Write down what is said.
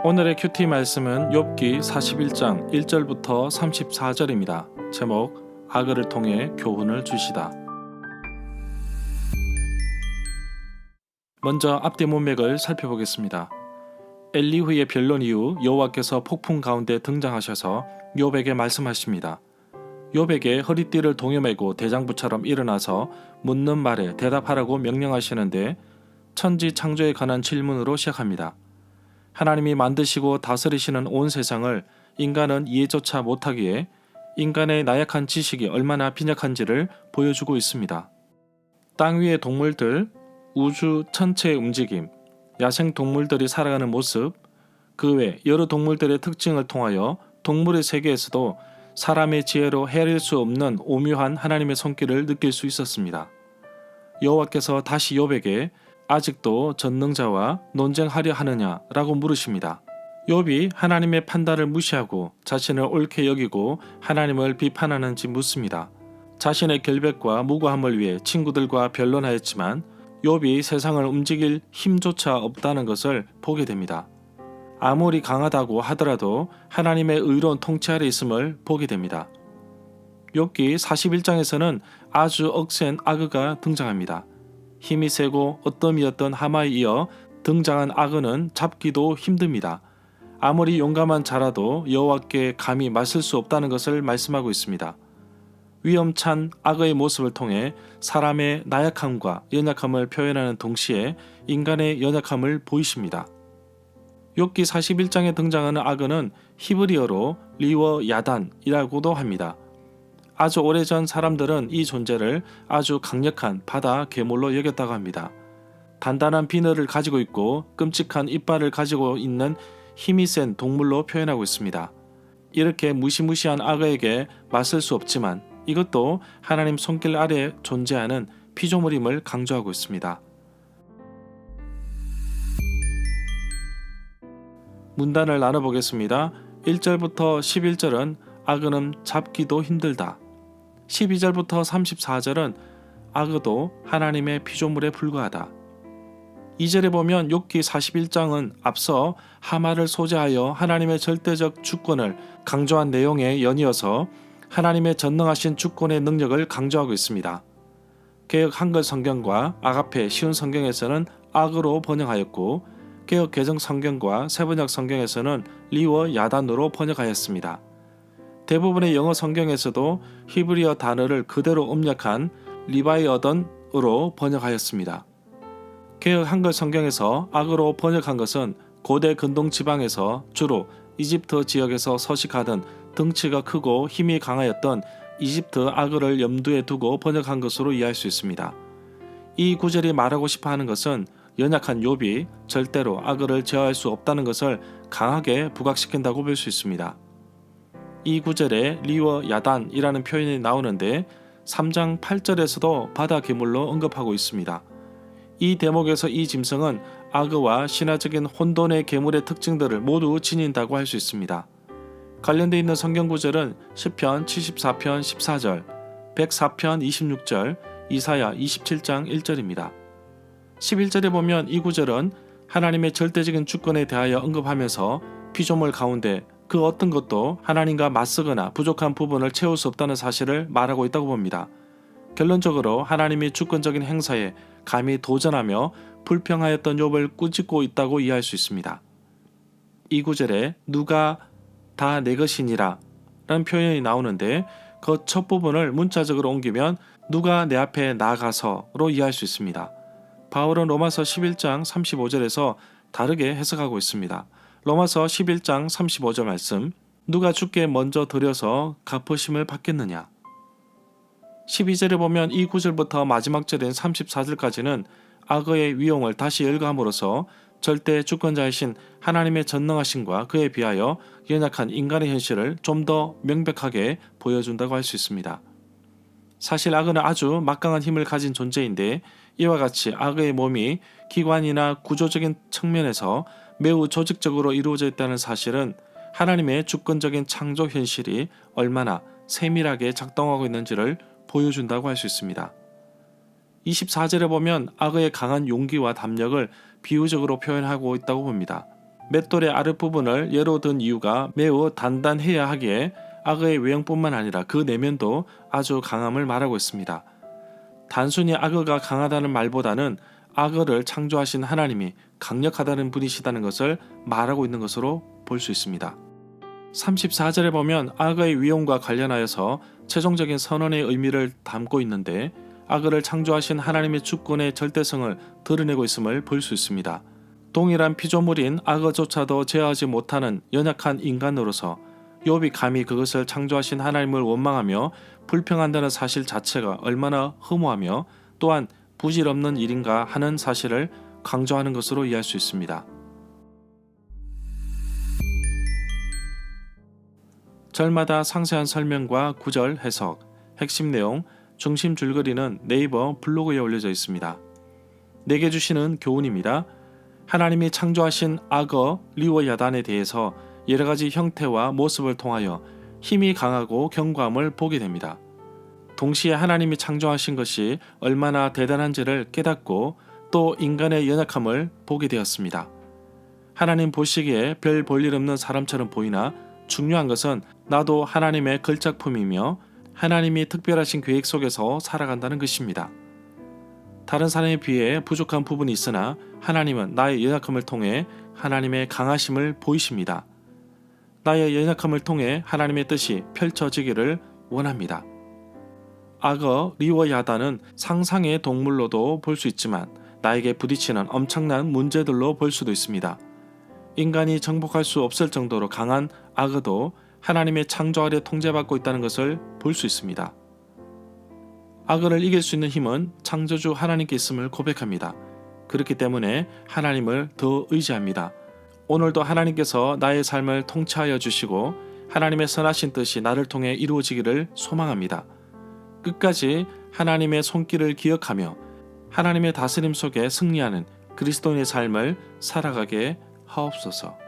오늘의 큐티 말씀은 욥기 41장 1절부터 34절입니다. 제목 악을 통해 교훈을 주시다. 먼저 앞뒤 문맥을 살펴보겠습니다. 엘리후의 변론 이후 여호와께서 폭풍 가운데 등장하셔서 욥에게 말씀하십니다. 욥에게 허리띠를 동여매고 대장부처럼 일어나서 묻는 말에 대답하라고 명령하시는데 천지 창조에 관한 질문으로 시작합니다. 하나님이 만드시고 다스리시는 온 세상을 인간은 이해조차 못하기에 인간의 나약한 지식이 얼마나 빈약한지를 보여주고 있습니다. 땅 위의 동물들, 우주 전체의 움직임, 야생 동물들이 살아가는 모습, 그 외 여러 동물들의 특징을 통하여 동물의 세계에서도 사람의 지혜로 헤아릴 수 없는 오묘한 하나님의 손길을 느낄 수 있었습니다. 여호와께서 다시 욥에게 아직도 전능자와 논쟁하려 하느냐라고 물으십니다. 욥이 하나님의 판단을 무시하고 자신을 옳게 여기고 하나님을 비판하는지 묻습니다. 자신의 결백과 무고함을 위해 친구들과 변론하였지만 욥이 세상을 움직일 힘조차 없다는 것을 보게 됩니다. 아무리 강하다고 하더라도 하나님의 의로운 통치 아래 있음을 보게 됩니다. 욥기 41장에서는 아주 억센 악어가 등장합니다. 힘이 세고 어떠미였던 하마에 이어 등장한 악어는 잡기도 힘듭니다. 아무리 용감한 자라도 여호와께 감히 맞설 수 없다는 것을 말씀하고 있습니다. 위험찬 악어의 모습을 통해 사람의 나약함과 연약함을 표현하는 동시에 인간의 연약함을 보이십니다. 욥기 41장에 등장하는 악어는 히브리어로 리워 야단이라고도 합니다. 아주 오래전 사람들은 이 존재를 아주 강력한 바다 괴물로 여겼다고 합니다. 단단한 비늘을 가지고 있고 끔찍한 이빨을 가지고 있는 힘이 센 동물로 표현하고 있습니다. 이렇게 무시무시한 악어에게 맞설 수 없지만 이것도 하나님 손길 아래 존재하는 피조물임을 강조하고 있습니다. 문단을 나눠보겠습니다. 1절부터 11절은 악어는 잡기도 힘들다. 12절부터 34절은 악어도 하나님의 피조물에 불과하다. 2절에 보면 욥기 41장은 앞서 하마를 소재하여 하나님의 절대적 주권을 강조한 내용에 연이어서 하나님의 전능하신 주권의 능력을 강조하고 있습니다. 개역 한글 성경과 아가페 쉬운 성경에서는 악으로 번역하였고 개역 개정 성경과 세번역 성경에서는 리워 야단으로 번역하였습니다. 대부분의 영어 성경에서도 히브리어 단어를 그대로 음력한 리바이어던으로 번역하였습니다. 개역 한글 성경에서 악으로 번역한 것은 고대 근동 지방에서 주로 이집트 지역에서 서식하던 덩치가 크고 힘이 강하였던 이집트 악어를 염두에 두고 번역한 것으로 이해할 수 있습니다. 이 구절이 말하고 싶어하는 것은 연약한 욥이 절대로 악어를 제어할 수 없다는 것을 강하게 부각시킨다고 볼 수 있습니다. 이 구절에 리워 야단이라는 표현이 나오는데 3장 8절에서도 바다 괴물로 언급하고 있습니다. 이 대목에서 이 짐승은 악어와 신화적인 혼돈의 괴물의 특징들을 모두 지닌다고 할 수 있습니다. 관련되어 있는 성경 구절은 시편 74편 14절, 104편 26절, 이사야 27장 1절입니다. 11절에 보면 이 구절은 하나님의 절대적인 주권에 대하여 언급하면서 피조물 가운데 그 어떤 것도 하나님과 맞서거나 부족한 부분을 채울 수 없다는 사실을 말하고 있다고 봅니다. 결론적으로 하나님이 주권적인 행사에 감히 도전하며 불평하였던 욥을 꾸짖고 있다고 이해할 수 있습니다. 이 구절에 누가 다 내 것이니라 라는 표현이 나오는데 그 첫 부분을 문자적으로 옮기면 누가 내 앞에 나가서로 이해할 수 있습니다. 바울은 로마서 11장 35절에서 다르게 해석하고 있습니다. 로마서 11장 35절 말씀, 누가 주께 먼저 드려서 갚으심을 받겠느냐. 12절에 보면 이 구절부터 마지막 절인 34절까지는 악어의 위용을 다시 열거함으로써 절대 주권자이신 하나님의 전능하심과 그에 비하여 연약한 인간의 현실을 좀 더 명백하게 보여준다고 할 수 있습니다. 사실 악어는 아주 막강한 힘을 가진 존재인데 이와 같이 악어의 몸이 기관이나 구조적인 측면에서 매우 조직적으로 이루어져 있다는 사실은 하나님의 주권적인 창조 현실이 얼마나 세밀하게 작동하고 있는지를 보여준다고 할 수 있습니다. 24절에 보면 악어의 강한 용기와 담력을 비유적으로 표현하고 있다고 봅니다. 맷돌의 아랫부분을 예로 든 이유가 매우 단단해야 하기에 악어의 외형뿐만 아니라 그 내면도 아주 강함을 말하고 있습니다. 단순히 악어가 강하다는 말보다는 악어를 창조하신 하나님이 강력하다는 분이시다는 것을 말하고 있는 것으로 볼 수 있습니다. 34절에 보면 악어의 위용과 관련하여서 최종적인 선언의 의미를 담고 있는데 악어를 창조하신 하나님의 주권의 절대성을 드러내고 있음을 볼 수 있습니다. 동일한 피조물인 악어조차도 제어하지 못하는 연약한 인간으로서 욥이 감히 그것을 창조하신 하나님을 원망하며 불평한다는 사실 자체가 얼마나 허무하며 또한 부질없는 일인가 하는 사실을 강조하는 것으로 이해할 수 있습니다. 절마다 상세한 설명과 구절 해석, 핵심 내용, 중심 줄거리는 네이버 블로그에 올려져 있습니다. 내게 주시는 교훈입니다. 하나님이 창조하신 악어 리워야단에 대해서 여러가지 형태와 모습을 통하여 힘이 강하고 견고함을 보게 됩니다. 동시에 하나님이 창조하신 것이 얼마나 대단한지를 깨닫고 또 인간의 연약함을 보게 되었습니다. 하나님 보시기에 별 볼일 없는 사람처럼 보이나 중요한 것은 나도 하나님의 걸작품이며 하나님이 특별하신 계획 속에서 살아간다는 것입니다. 다른 사람에 비해 부족한 부분이 있으나 하나님은 나의 연약함을 통해 하나님의 강하심을 보이십니다. 나의 연약함을 통해 하나님의 뜻이 펼쳐지기를 원합니다. 악어 리워야단은 상상의 동물로도 볼 수 있지만 나에게 부딪히는 엄청난 문제들로 볼 수도 있습니다. 인간이 정복할 수 없을 정도로 강한 악어도 하나님의 창조 아래 통제받고 있다는 것을 볼 수 있습니다. 악어를 이길 수 있는 힘은 창조주 하나님께 있음을 고백합니다. 그렇기 때문에 하나님을 더 의지합니다. 오늘도 하나님께서 나의 삶을 통치하여 주시고 하나님의 선하신 뜻이 나를 통해 이루어지기를 소망합니다. 끝까지 하나님의 손길을 기억하며 하나님의 다스림 속에 승리하는 그리스도인의 삶을 살아가게 하옵소서.